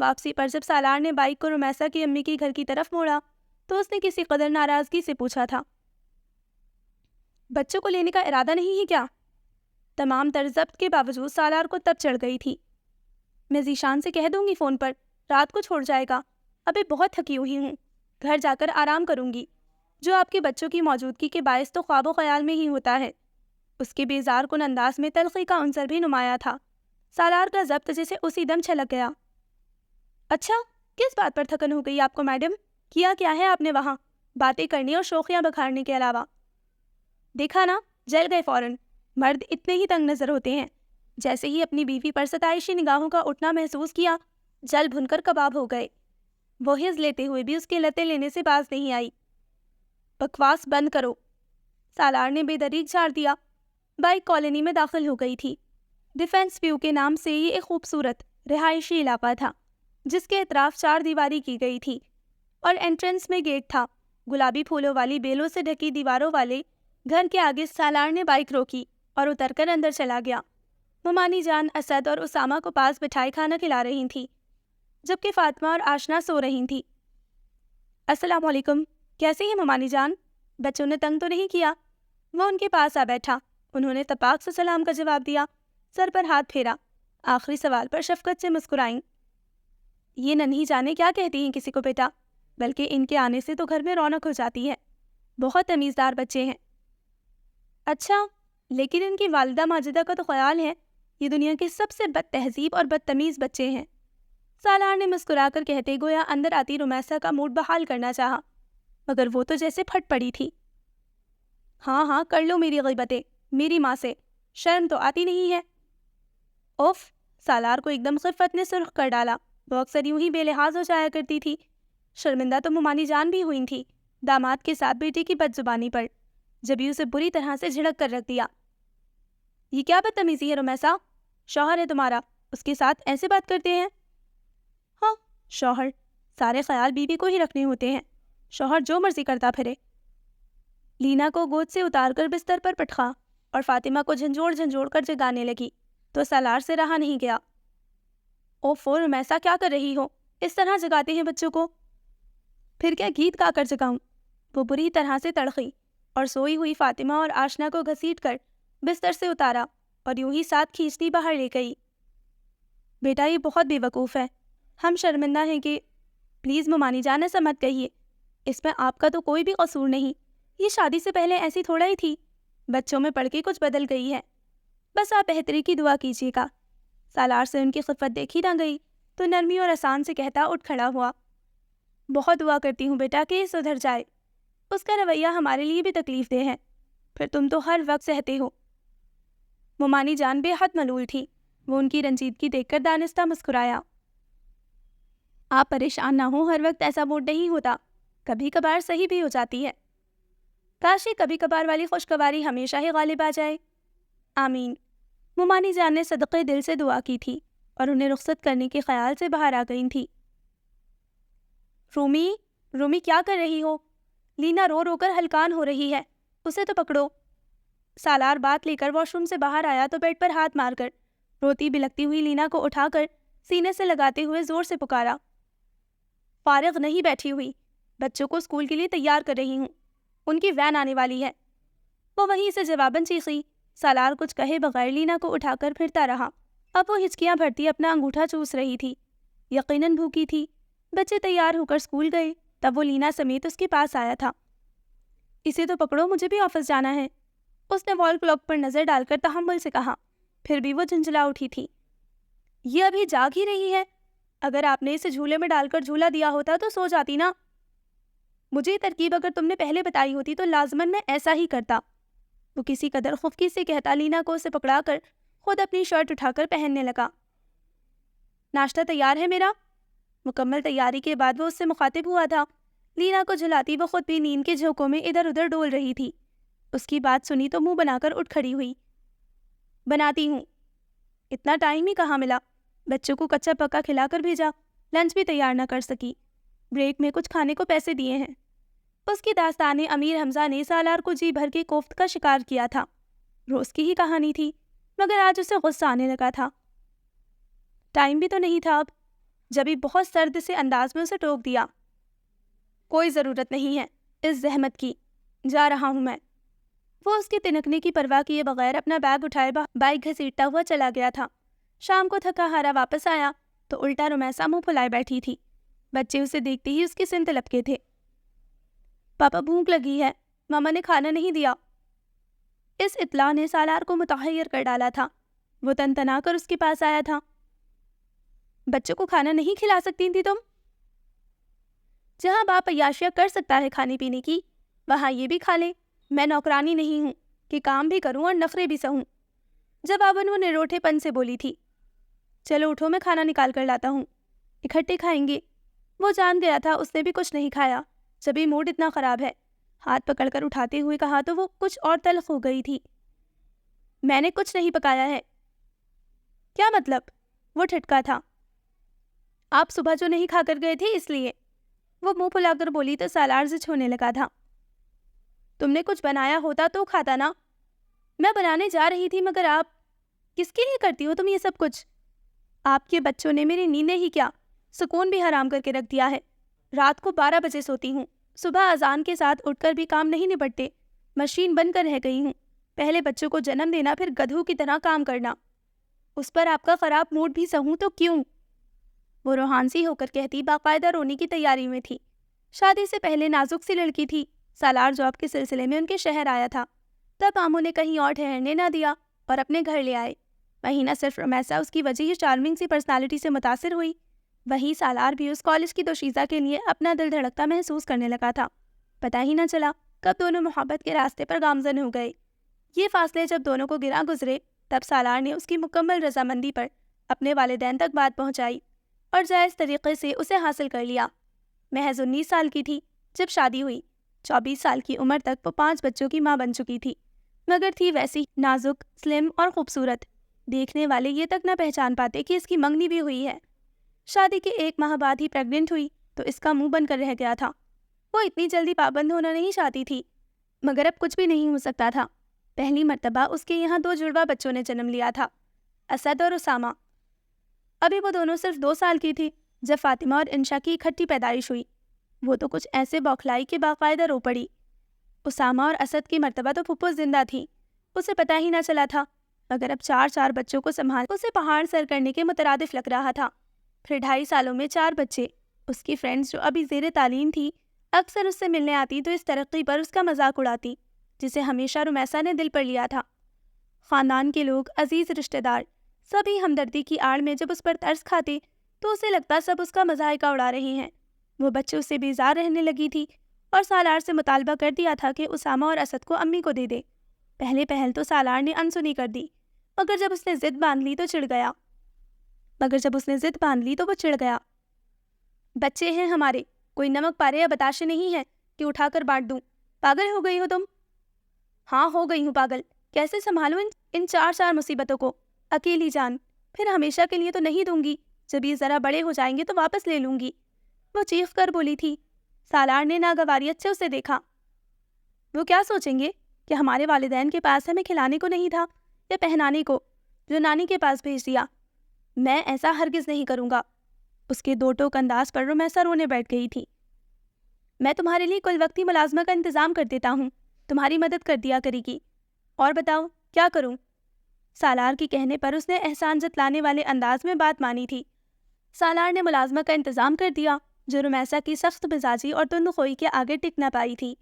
واپسی پر جب سالار نے بائک کو رمیسا کی امی کی گھر کی طرف موڑا تو اس نے کسی قدر ناراضگی سے پوچھا تھا، بچوں کو لینے کا ارادہ نہیں ہے کیا؟ تمام تر ضبط کے باوجود سالار کو تب چڑھ گئی تھی۔ میں ذیشان سے کہہ دوں گی فون پر، رات کو چھوڑ جائے گا، ابھی بہت تھکی ہوئی ہوں، گھر جا کر آرام کروں گی۔ جو آپ کے بچوں کی موجودگی کے باعث تو خواب و خیال میں ہی ہوتا ہے۔ اس کے بیزار کن انداز میں تلخی کا عنصر بھی نمایاں تھا۔ سالار کا ضبط جسے اسی دم چھلک گیا۔ اچھا، کس بات پر تھکن ہو گئی آپ کو میڈم؟ کیا ہے آپ نے وہاں؟ باتیں کرنے اور شوخیاں بکھارنے کے علاوہ؟ دیکھا نا، جل گئے فوراً۔ مرد اتنے ہی تنگ نظر ہوتے ہیں۔ جیسے ہی اپنی بیوی پر ستائشی نگاہوں کا اٹھنا محسوس کیا، جل بھن کر کباب ہو گئے۔ وہ حز لیتے ہوئے بھی اس کے لتے لینے سے باز نہیں آئی۔ بکواس بند کرو، سالار نے بے دریغ جھاڑ دیا۔ بائک کالونی میں داخل ہو گئی تھی۔ ڈیفینس ویو کے نام سے یہ ایک خوبصورت رہائشی علاقہ تھا جس کے اطراف 4 دیواری کی گئی تھی اور انٹرنس میں گیٹ تھا۔ گلابی پھولوں والی بیلوں سے ڈھکی دیواروں والے گھر کے آگے سالار نے بائک روکی اور اتر کر اندر چلا گیا۔ ممانی جان اسد اور اسامہ کو پاس بٹھائے کھانا کھلا رہی تھیں جبکہ فاطمہ اور آشنا سو رہی تھیں۔ السلام علیکم، کیسے ہیں ممانی جان؟ بچوں نے تنگ تو نہیں کیا؟ وہ ان کے پاس آ بیٹھا۔ انہوں نے تپاک سے سلام کا جواب دیا، سر پر ہاتھ پھیرا، آخری سوال پر شفقت سے مسکرائیں۔ یہ ننھی جانے کیا کہتی ہیں کسی کو بیٹا، بلکہ ان کے آنے سے تو گھر میں رونق ہو جاتی ہے۔ بہت تمیزدار بچے ہیں۔ اچھا، لیکن ان کی والدہ ماجدہ کا تو خیال ہے یہ دنیا کے سب سے بد تہذیب اور بدتمیز بچے ہیں۔ سالار نے مسکرا کر کہتے گویا اندر آتی رمیسا کا موڈ بحال کرنا چاہا، مگر وہ تو جیسے پھٹ پڑی تھی۔ ہاں کر لو میری غیبتیں، میری ماں سے شرم تو آتی نہیں ہے۔ اوف، سالار کو ایک دم خفت نے سرخ کر ڈالا۔ وہ اکثر یوں ہی بے لحاظ ہو جایا کرتی تھی۔ شرمندہ تو ممانی جان بھی ہوئی تھی داماد کے ساتھ بیٹی کی بد زبانی پر، جبھی اسے بری طرح سے جھڑک کر رکھ دیا۔ یہ کیا بدتمیزی ہے رمیسا؟ شوہر ہے تمہارا، اس کے ساتھ ایسے بات کرتے ہیں؟ ہاں، شوہر، سارے خیال بیوی کو ہی رکھنے ہوتے ہیں، شوہر جو مرضی کرتا پھرے۔ لینا کو گود سے اتار کر بستر پر پٹخا اور فاطمہ کو جھنجھوڑ کر جگانے لگی تو سالار سے رہا نہیں گیا۔ اوفو رمیسا، کیا کر رہی ہو؟ اس طرح جگاتے ہیں بچوں کو؟ پھر کیا گیت گا کر جگاؤں؟ وہ بری طرح سے تڑخی اور سوئی ہوئی فاطمہ اور آشنا کو گھسیٹ کر بستر سے اتارا اور یوں ہی ساتھ کھینچتی باہر لے گئی۔ بیٹا یہ بہت بے وقوف ہے، ہم شرمندہ ہیں کہ… پلیز ممانی جان ایسا مت کہیے، اس میں آپ کا تو کوئی بھی قصور نہیں، یہ شادی سے پہلے ایسی تھوڑا ہی تھی، بچوں میں پڑھ کے کچھ بدل گئی ہے، بس آپ بہتری کی دعا کیجیے گا۔ سالار سے ان کی خفت دیکھی نہ گئی تو نرمی اور آسان سے کہتا اٹھ کھڑا ہوا، بہت دعا کرتی ہوں بیٹا کہ یہ سدھر جائے، اس کا رویہ ہمارے لیے بھی تکلیف دہ ہے، پھر تم تو ہر وقت سہتے ہو۔ ممانی جان بے حد ملول تھی، وہ ان کی رنجیدگی دیکھ کر دانستہ مسکرایا۔ آپ پریشان نہ ہو، ہر وقت ایسا موڈ نہیں ہوتا، کبھی کبھار صحیح بھی ہو جاتی ہے، کاش یہ کبھی کبھار والی خوشگواری ہمیشہ ہی غالب آ جائے۔ آمین۔ ممانی جان نے صدقے دل سے دعا کی تھی اور انہیں رخصت کرنے کے خیال سے باہر آ گئی تھی۔ رومی کیا کر رہی ہو؟ لینا رو رو کر ہلکان ہو رہی ہے، اسے تو پکڑو۔ سالار بات لے کر واش روم سے باہر آیا تو بیڈ پر ہاتھ مار کر روتی بلکتی ہوئی لینا کو اٹھا کر سینے سے لگاتے ہوئے زور سے پکارا، فارغ نہیں بیٹھی ہوئی، بچوں کو اسکول کے لیے تیار کر رہی ہوں، ان کی وین آنے والی ہے۔ وہ وہیں سے جواباً چیخی۔ سالار کچھ کہے بغیر لینا کو اٹھا کر پھرتا رہا۔ اب وہ ہچکیاں بھرتی اپنا انگوٹھا چوس رہی تھی، یقیناً بھوکی تھی۔ بچے تیار ہو کر اسکول گئے تب وہ لینا سمیت اس کے پاس آیا تھا۔ اسے تو پکڑو، مجھے بھی آفس جانا ہے، اس نے وال کلاک پر نظر ڈال کر تحمل سے کہا۔ پھر بھی وہ جھنجھلا اٹھی تھی۔ یہ ابھی جاگ ہی رہی ہے، اگر آپ نے اسے جھولے میں ڈال کر جھولا دیا ہوتا تو سو جاتی نا۔ مجھے یہ ترکیب اگر تم نے پہلے بتائی ہوتی تو لازماً میں ایسا ہی کرتا، وہ کسی قدر خفگی سے کہتا لینا کو اسے پکڑا کر خود اپنی شرٹ اٹھا کر پہننے لگا۔ ناشتہ تیار ہے میرا؟ مکمل تیاری کے بعد وہ اس سے مخاطب ہوا تھا۔ لینا کو جھلاتی وہ خود بھی نیند کے جھونکوں میں ادھر ادھر ڈول رہی تھی۔ اس کی بات سنی تو منہ بنا کر اٹھ کھڑی ہوئی۔ بناتی ہوں۔ اتنا ٹائم ہی کہاں ملا، بچوں کو کچا پکا کھلا کر بھیجا، لنچ بھی تیار نہ کر سکی، بریک میں کچھ کھانے کو پیسے دیے ہیں۔ اس کی داستان امیر حمزہ نے سالار کو جی بھر کے کوفت کا شکار کیا تھا۔ روز کی ہی کہانی تھی، مگر آج اسے غصہ آنے لگا تھا۔ ٹائم بھی تو نہیں تھا اب، جبھی بہت سرد سے انداز میں اسے ٹوک دیا۔ کوئی ضرورت نہیں ہے اس زحمت کی، جا رہا ہوں میں۔ وہ اس کے تنکنے کی پرواہ کیے بغیر اپنا بیگ اٹھائے بائک گھسیٹتا ہوا چلا گیا تھا۔ شام کو تھکا ہارا واپس آیا تو الٹا رمیسا منہ پھلائے بیٹھی تھی۔ بچے اسے دیکھتے ہی اس کی سمت لپکے تھے۔ پاپا بھوک لگی ہے، ماما نے کھانا نہیں دیا۔ اس اطلاع نے سالار کو متحیر کر ڈالا تھا۔ وہ تنتنا کر اس کے پاس آیا تھا۔ بچوں کو کھانا نہیں کھلا سکتی تھی تم؟ جہاں باپ عیاشیاں کر سکتا ہے کھانے پینے کی، وہاں یہ بھی کھا لے۔ میں نوکرانی نہیں ہوں کہ کام بھی کروں اور نخرے بھی سہوں۔ جواباً وہ نروٹھے پن سے بولی تھی۔ چلو اٹھو، میں کھانا نکال کر لاتا ہوں، اکٹھے کھائیں گے۔ وہ جان گیا تھا اس نے بھی کچھ نہیں کھایا، جبھی موڈ اتنا خراب ہے۔ ہاتھ پکڑ کر اٹھاتے ہوئے کہا تو وہ کچھ اور تلخ ہو گئی تھی۔ میں نے کچھ نہیں پکایا ہے۔ کیا مطلب؟ وہ ٹھٹکا تھا۔ آپ صبح جو نہیں کھا کر گئے تھے اس لیے۔ وہ منہ پھلا کر بولی تو سالار سے چھونے لگا تھا۔ تم نے کچھ بنایا ہوتا تو کھاتا نا۔ میں بنانے جا رہی تھی مگر آپ کس کے لیے کرتی ہو تم یہ سب کچھ؟ آپ کے بچوں نے میری نیندیں ہی کیا سکون بھی حرام کر کے رکھ دیا ہے۔ رات کو 12 بجے سوتی ہوں، صبح اذان کے ساتھ اٹھ کر بھی کام نہیں نپٹتے، مشین بن کر رہ گئی ہوں۔ پہلے بچوں کو جنم دینا، پھر گدھوں کی طرح کام کرنا، اس پر آپ کا خراب موڈ بھی سہوں تو کیوں؟ وہ روحانسی ہو کر کہتی، باقاعدہ رونے کی تیاری میں تھی۔ شادی سے پہلے نازک سی لڑکی تھی۔ سالار جاب کے سلسلے میں ان کے شہر آیا تھا، تب آموں نے کہیں اور ٹھہرنے نہ دیا اور اپنے گھر لے آئے۔ وہیں نہ صرف رمیسا اس کی وجہ چارمنگ سی پرسنالٹی سے متاثر ہوئی، وہیں سالار بھی اس کالج کی دوشیزہ کے لیے اپنا دل دھڑکتا محسوس کرنے لگا تھا۔ پتہ ہی نہ چلا کب دونوں محبت کے راستے پر گامزن ہو گئے۔ یہ فاصلے جب دونوں کو گرا گزرے تب سالار نے اس کی مکمل رضامندی پر اپنے والدین تک بات پہنچائی اور جائز طریقے سے اسے حاصل کر لیا۔ محض 19 سال کی تھی جب شادی ہوئی۔ 24 سال کی عمر تک وہ 5 بچوں کی ماں بن چکی تھی، مگر تھی ویسی نازک، سلم اور خوبصورت، دیکھنے والے یہ تک نہ پہچان پاتے کہ اس کی منگنی بھی ہوئی ہے۔ شادی کے 1 ماہ بعد ہی پریگننٹ ہوئی تو اس کا منہ بن کر رہ گیا تھا۔ وہ اتنی جلدی پابند ہونا نہیں چاہتی تھی، مگر اب کچھ بھی نہیں ہو سکتا تھا۔ پہلی مرتبہ اس کے یہاں 2 جڑواں بچوں نے جنم لیا تھا، اسد اور اسامہ۔ ابھی وہ دونوں صرف 2 سال کی تھی جب فاطمہ اور انشا کی اکٹھی پیدائش ہوئی۔ وہ تو کچھ ایسے بوکھلائی کہ باقاعدہ رو پڑی۔ اسامہ اور اسد کی مرتبہ تو پھپھو زندہ تھی، اسے پتہ ہی نہ چلا تھا، مگر اب 4 بچوں کو سنبھال اسے پہاڑ سر کرنے کے مترادف لگ رہا تھا۔ پھر 2.5 سالوں میں 4 بچے۔ اس کی فرینڈز جو ابھی زیر تعلیم تھی اکثر اس سے ملنے آتی تو اس ترقی پر اس کا مذاق اڑاتی جسے ہمیشہ رمیسا نے دل پر لیا تھا۔ خاندان کے لوگ، عزیز رشتہ دار، سبھی ہمدردی کی آڑ میں جب اس پر ترس کھاتے تو اسے لگتا سب اس کا مذائقہ اڑا رہے ہیں۔ وہ بچوں سے بیزار رہنے لگی تھی اور سالار سے مطالبہ کر دیا تھا کہ اسامہ اور اسد کو امی کو دے دے۔ پہل تو سالار نے انسنی کر دی، مگر جب اس نے ضد باندھ لی تو وہ چڑ گیا۔ بچے ہیں ہمارے، کوئی نمک پارے یا بتاشے نہیں ہے کہ اٹھا کر بانٹ دوں۔ پاگل ہو گئی ہو تم؟ ہاں ہو گئی ہوں پاگل، کیسے سنبھالوں ان 4 مصیبتوں کو؟ اکیلی جان، پھر ہمیشہ کے لیے تو نہیں دوں گی، جب یہ ذرا بڑے ہو جائیں گے تو واپس لے لوں گی، وہ چیخ کر بولی تھی۔ سالار نے ناگواریت سے اسے دیکھا۔ وہ کیا سوچیں گے کہ ہمارے والدین کے پاس ہمیں کھلانے کو نہیں تھا یا پہنانے کو، جو نانی کے پاس بھیج دیا؟ میں ایسا ہرگز نہیں کروں گا۔ اس کے 2 ٹوک انداز پر رمیسا رونے بیٹھ گئی تھی۔ میں تمہارے لیے کل وقتی ملازمہ کا انتظام کر دیتا ہوں، تمہاری مدد کر دیا کرے گی۔ اور بتاؤ کیا کروں؟ سالار کے کہنے پر اس نے احسان جتلانے والے انداز میں بات مانی تھی۔ سالار نے ملازمہ کا انتظام کر دیا جو رمیسا کی سخت مزاجی اور تند خوئی کے آگے ٹک نہ پائی تھی۔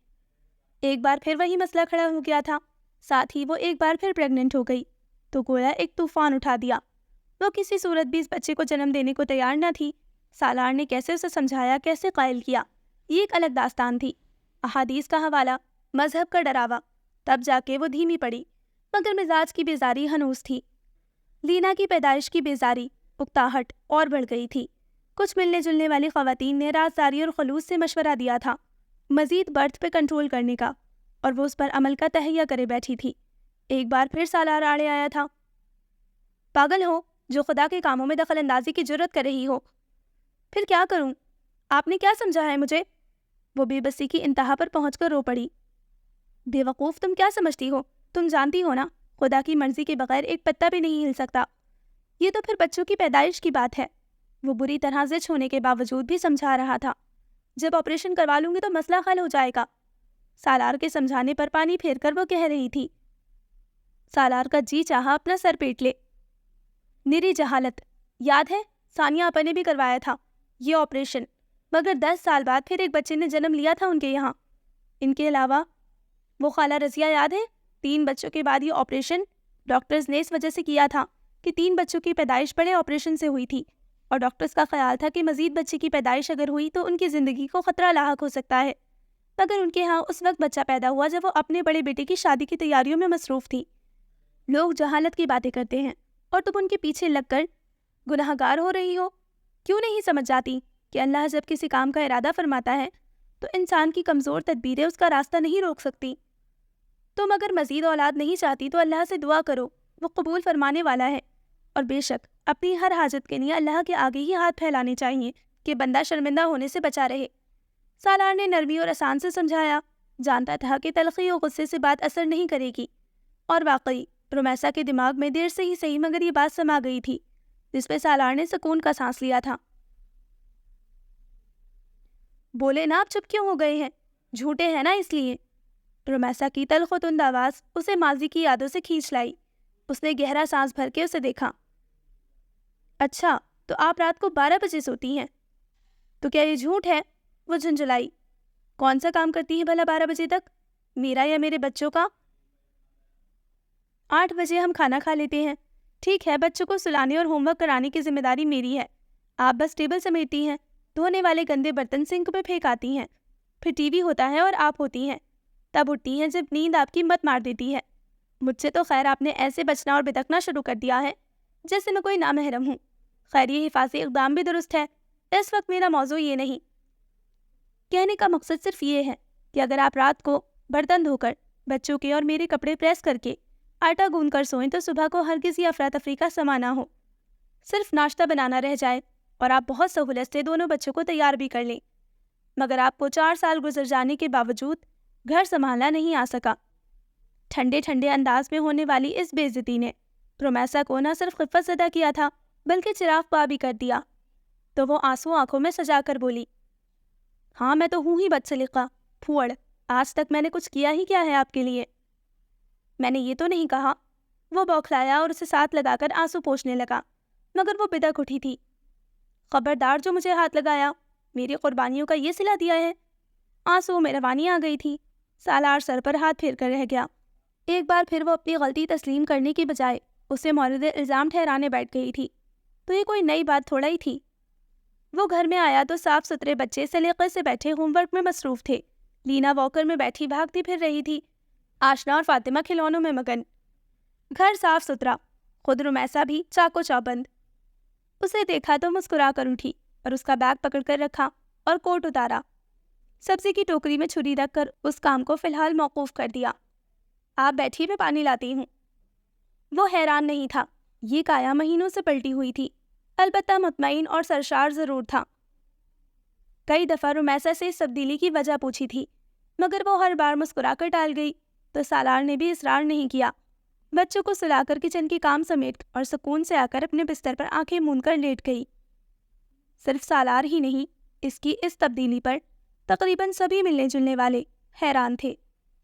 ایک بار پھر وہی مسئلہ کھڑا ہو گیا تھا، ساتھ ہی وہ ایک بار پھر پریگننٹ ہو گئی تو گویا ایک طوفان اٹھا دیا۔ وہ کسی صورت بھی اس بچے کو جنم دینے کو تیار نہ تھی۔ سالار نے کیسے اسے سمجھایا، کیسے قائل کیا، یہ ایک الگ داستان تھی۔ احادیث کا حوالہ، مذہب کا ڈراوا، تب جا کے وہ دھیمی پڑی، مگر مزاج کی بیزاری ہنوز تھی۔ لینا کی پیدائش کی بیزاری، اکتاہٹ اور بڑھ گئی تھی۔ کچھ ملنے جلنے والی خواتین نے رازداری اور خلوص سے مشورہ دیا تھا مزید برتھ پہ کنٹرول کرنے کا، اور وہ اس پر عمل کا تہیہ کرے بیٹھی تھی۔ ایک بار پھر سالار آڑے آیا تھا۔ پاگل ہو جو خدا کے کاموں میں دخل اندازی کی جرت کر رہی ہو؟ پھر کیا کروں؟ آپ نے کیا سمجھا ہے مجھے؟ وہ بے بسی کی انتہا پر پہنچ کر رو پڑی۔ بے وقوف، تم کیا سمجھتی ہو؟ تم جانتی ہو نا خدا کی مرضی کے بغیر ایک پتا بھی نہیں ہل سکتا۔ یہ تو پھر بچوں کی پیدائش کی بات ہے۔ وہ بری طرح زچ ہونے کے باوجود بھی سمجھا رہا تھا، جب آپریشن کروا لوں گی تو مسئلہ حل ہو جائے گا۔ سالار کے سمجھانے پر پانی پھیر کر وہ کہہ رہی تھی۔ سالار کا جی چاہا اپنا سر پیٹ لے۔ نری جہالت، یاد ہے ثانیہ آپا نے بھی کروایا تھا یہ آپریشن، مگر 10 سال بعد پھر ایک بچے نے جنم لیا تھا ان کے یہاں۔ ان کے علاوہ وہ خالہ رضیہ یاد ہے، 3 بچوں کے بعد یہ آپریشن ڈاکٹرز نے اس وجہ سے کیا تھا کہ 3 بچوں کی پیدائش بڑے آپریشن سے ہوئی تھی، اور ڈاکٹرز کا خیال تھا کہ مزید بچے کی پیدائش اگر ہوئی تو ان کی زندگی کو خطرہ لاحق ہو سکتا ہے۔ مگر ان کے ہاں اس وقت بچہ پیدا ہوا جب وہ اپنے بڑے بیٹے کی شادی کی تیاریوں میں مصروف تھی۔ لوگ جہالت کی باتیں کرتے ہیں اور تم ان کے پیچھے لگ کر گناہ گار ہو رہی ہو۔ کیوں نہیں سمجھ جاتی کہ اللہ جب کسی کام کا ارادہ فرماتا ہے تو انسان کی کمزور تدبیریں اس کا راستہ نہیں روک سکتی۔ تم اگر مزید اولاد نہیں چاہتی تو اللہ سے دعا کرو، وہ قبول فرمانے والا ہے، اور بے شک اپنی ہر حاجت کے لیے اللہ کے آگے ہی ہاتھ پھیلانے چاہیے کہ بندہ شرمندہ ہونے سے بچا رہے۔ سالار نے نرمی اور آسان سے سمجھایا، جانتا تھا کہ تلخی اور غصے سے بات اثر نہیں کرے گی، اور واقعی رومیسا کے دماغ میں دیر سے ہی صحیح مگر یہ بات سما گئی تھی، جس پہ سالار نے سکون کا سانس لیا تھا۔ بولے نا آپ چپ کیوں ہو گئے ہیں؟ جھوٹے ہیں نا اس لیے۔ رومیسا کی تلخ و تند آواز اسے ماضی کی یادوں سے کھینچ لائی۔ اس نے گہرا سانس بھر کے اسے دیکھا۔ اچھا تو آپ رات کو 12 بجے سوتی ہیں؟ تو کیا یہ جھوٹ ہے؟ وہ جھنجھلائی۔ کون سا کام کرتی ہے بھلا 12 بجے تک؟ میرا یا میرے بچوں کا؟ 8 بجے ہم کھانا کھا لیتے ہیں۔ ٹھیک ہے، بچوں کو سلانے اور ہوم ورک کرانے کی ذمہ داری میری ہے، آپ بس ٹیبل سمیٹتی ہیں، دھونے والے گندے برتن سنک پہ پھینک آتی ہیں، پھر ٹی وی ہوتا ہے اور آپ ہوتی ہیں، تب اٹھتی ہیں جب نیند آپ کی مت مار دیتی ہے۔ مجھ سے تو خیر آپ نے ایسے بچنا اور بتکنا شروع کر دیا ہے جیسے میں کوئی نامحرم ہوں۔ خیر یہ حفاظتی اقدام بھی درست ہے، اس وقت میرا موضوع یہ نہیں۔ کہنے کا مقصد صرف یہ ہے کہ اگر آپ رات کو برتن دھو کر بچوں کے اور میرے کپڑے پریس کر کے آٹا گوندھ کر سوئیں تو صبح کو ہرگز یہ افراتفری کا سما نہ ہو، صرف ناشتہ بنانا رہ جائے اور آپ بہت سہولت سے دونوں بچوں کو تیار بھی کر لیں۔ مگر آپ کو 4 سال گزر جانے کے باوجود گھر سنبھالنا نہیں آ سکا۔ ٹھنڈے ٹھنڈے انداز میں ہونے والی اس بے عزتی نے رومیسا کو نہ صرف خفت زدہ کیا تھا بلکہ چراغ پا بھی کر دیا، تو وہ آنسو آنکھوں میں سجا کر بولی، ہاں میں تو ہوں ہی بدسلیقہ پھوڑ، آج تک میں نے کچھ کیا ہی کیا ہے آپ کے لیے؟ میں نے یہ تو نہیں کہا۔ وہ بوکھلایا اور اسے ساتھ لگا کر آنسو پوچھنے لگا، مگر وہ بدک اٹھی تھی۔ خبردار جو مجھے ہاتھ لگایا، میری قربانیوں کا یہ صلہ دیا ہے۔ آنسو میں روانی آ گئی تھی۔ سالار سر پر ہاتھ پھیر کر رہ گیا۔ ایک بار پھر وہ اپنی غلطی تسلیم کرنے کی بجائے اسے مورد الزام ٹھہرانے بیٹھ گئی تھی، تو یہ کوئی نئی بات تھوڑا ہی تھی۔ وہ گھر میں آیا تو صاف ستھرے بچے سلیقے سے بیٹھے ہوم ورک میں مصروف تھے۔ لینا واکر میں بیٹھی بھاگتی پھر رہی تھی، آشنا اور فاطمہ کھلونوں میں مگن۔ گھر صاف ستھرا، خود رومیسا بھی چاقو چوبند۔ اسے دیکھا تو مسکرا کر اٹھی اور اس کا بیگ پکڑ کر رکھا اور کوٹ اتارا۔ سبزی کی ٹوکری میں چھری رکھ کر اس کام کو فی الحال موقوف کر دیا۔ آپ بیٹھیے میں پانی لاتی ہوں۔ وہ حیران نہیں تھا، یہ کایا مہینوں سے پلٹی ہوئی تھی، البتہ مطمئن اور سرشار ضرور تھا۔ کئی دفعہ رومیسا سے اس تبدیلی کی وجہ پوچھی تھی، مگر وہ ہر بار مسکرا کر ٹال گئی، تو سالار نے بھی اصرار نہیں کیا۔ بچوں کو سلا کر کچن کی کام سمیٹ اور سکون سے آ کر اپنے بستر پر آنکھیں موند کر لیٹ گئی۔ صرف سالار ہی نہیں، اس کی اس تبدیلی پر تقریباً سبھی ملنے جلنے والے حیران تھے،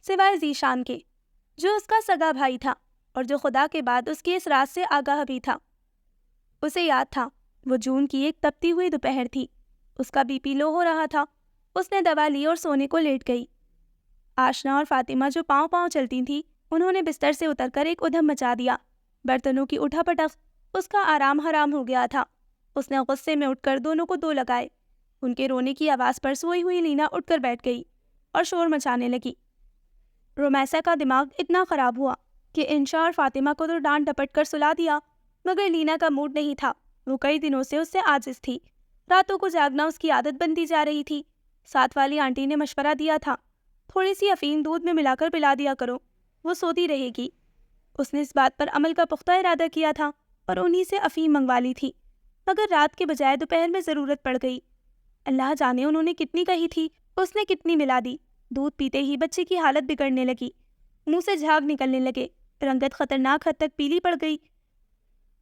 سوائے ذیشان کے، جو اس کا سگا بھائی تھا اور جو خدا کے بعد اس کی اس راز سے آگاہ بھی تھا۔ اسے یاد تھا وہ جون کی ایک تپتی ہوئی دوپہر تھی، اس کا بی پی لو ہو رہا تھا، اس نے دوا لی اور سونے کو لیٹ گئی۔ آشنا اور فاطمہ جو پاؤں پاؤں چلتی تھیں، انہوں نے بستر سے اتر کر ایک ادھم مچا دیا۔ برتنوں کی اٹھا پٹک، اس کا آرام حرام ہو گیا تھا۔ اس نے غصے میں اٹھ کر دونوں کو 2 لگائے۔ ان کے رونے کی آواز پر سوئی ہوئی لینا اٹھ کر بیٹھ گئی اور شور مچانے لگی۔ رومیسا کا دماغ اتنا خراب ہوا کہ انشا اور فاطمہ کو تو ڈانٹ ڈپٹ کر سلا دیا، مگر لینا کا موڈ نہیں تھا۔ وہ کئی دنوں سے اس سے عاجز تھی، راتوں کو جاگنا اس کی عادت بنتی جا رہی تھی۔ ساتھ والی آنٹی نے مشورہ دیا تھا، تھوڑی سی افیم دودھ میں ملا کر پلا دیا کرو، وہ سوتی رہے گی۔ اس نے اس بات پر عمل کا پختہ ارادہ کیا تھا اور انہی سے افیم منگوا لی تھی، مگر رات کے بجائے دوپہر میں ضرورت پڑ گئی۔ اللہ جانے انہوں نے کتنی کہی تھی، اس نے کتنی ملا دی۔ دودھ پیتے ہی بچے کی حالت بگڑنے لگی، منہ سے جھاگ نکلنے لگے، رنگت خطرناک حد تک پیلی پڑ گئی۔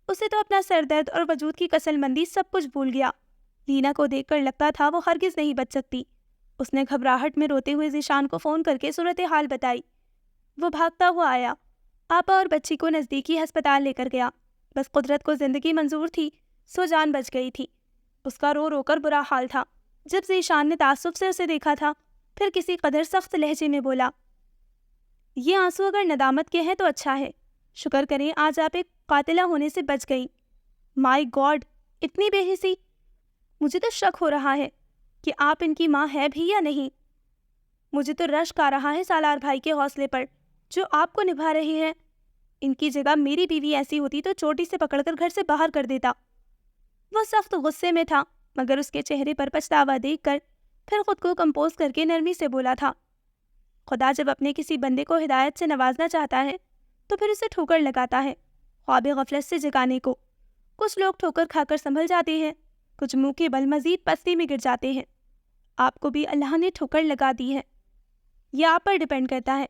اسے تو اپنا سر درد اور وجود کی کسل مندی سب کچھ بھول گیا۔ لینا کو دیکھ کر لگتا تھا وہ ہرگز نہیں بچ سکتی۔ اس نے گھبراہٹ میں روتے ہوئے ذیشان کو فون کر کے صورتحال بتائی۔ وہ بھاگتا ہوا آیا، آپا اور بچی کو نزدیکی ہسپتال لے کر گیا۔ بس قدرت کو زندگی منظور تھی، سو جان بچ گئی تھی۔ اس کا رو رو کر برا حال تھا۔ جب ذیشان نے تعصب سے اسے دیکھا تھا، پھر کسی قدر سخت لہجے میں بولا، یہ آنسو اگر ندامت کے ہیں تو اچھا ہے، شکر کریں آج آپ ایک قاتلہ ہونے سے بچ گئیں۔ مائی گاڈ، اتنی بے حسی! مجھے تو شک ہو رہا ہے کہ آپ ان کی ماں ہے بھی یا نہیں۔ مجھے تو رشک آ رہا ہے سالار بھائی کے حوصلے پر جو آپ کو نبھا رہے ہیں۔ ان کی جگہ میری بیوی ایسی ہوتی تو چوٹی سے پکڑ کر گھر سے باہر کر دیتا۔ وہ سخت غصے میں تھا، مگر اس کے چہرے پر پچھتاوا دیکھ کر پھر خود کو کمپوز کر کے نرمی سے بولا تھا، خدا جب اپنے کسی بندے کو ہدایت سے نوازنا چاہتا ہے تو پھر اسے ٹھوکر لگاتا ہے، خواب غفلت سے جگانے کو۔ کچھ لوگ ٹھوکر کھا کر سنبھل جاتے ہیں، کچھ منہ کے بل مزید پستی میں گر جاتے ہیں۔ آپ کو بھی اللہ نے ٹھوکر لگا دی ہے۔ یہ آپ پر ڈیپینڈ کرتا ہے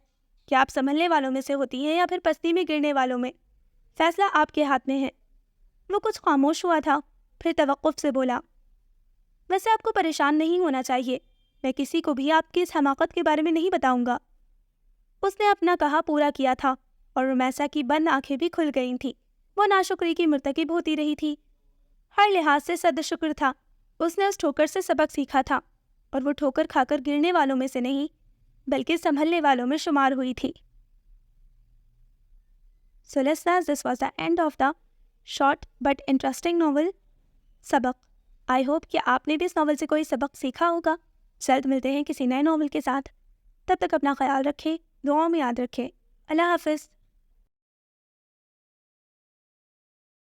کہ آپ سنبھلنے والوں میں سے ہوتی ہیں یا پھر پستی میں گرنے والوں میں۔ فیصلہ آپ کے ہاتھ میں ہے۔ وہ کچھ خاموش ہوا تھا، پھر توقف سے بولا، ویسے آپ کو پریشان نہیں ہونا چاہیے، میں کسی کو بھی آپ کی اس حماقت کے بارے میں نہیں بتاؤں گا۔ اس نے اپنا کہا پورا کیا تھا اور رمیسا کی بند آنکھیں بھی کھل گئی تھیں۔ وہ ناشکری کی مرتکب ہوتی رہی تھی، ہر لحاظ سے صد شکر تھا۔ اس نے اس ٹھوکر سے سبق سیکھا تھا اور وہ ٹھوکر کھا کر گرنے والوں میں سے نہیں بلکہ سنبھلنے والوں میں شمار ہوئی تھی۔ So listeners, this was the end of the short but interesting novel سبق۔ I hope کہ آپ نے بھی اس ناول سے کوئی سبق سیکھا ہوگا۔ جلد ملتے ہیں کسی نئے ناول کے ساتھ، تب تک اپنا خیال رکھیں، دعاؤں میں یاد رکھیں۔ اللہ حافظ۔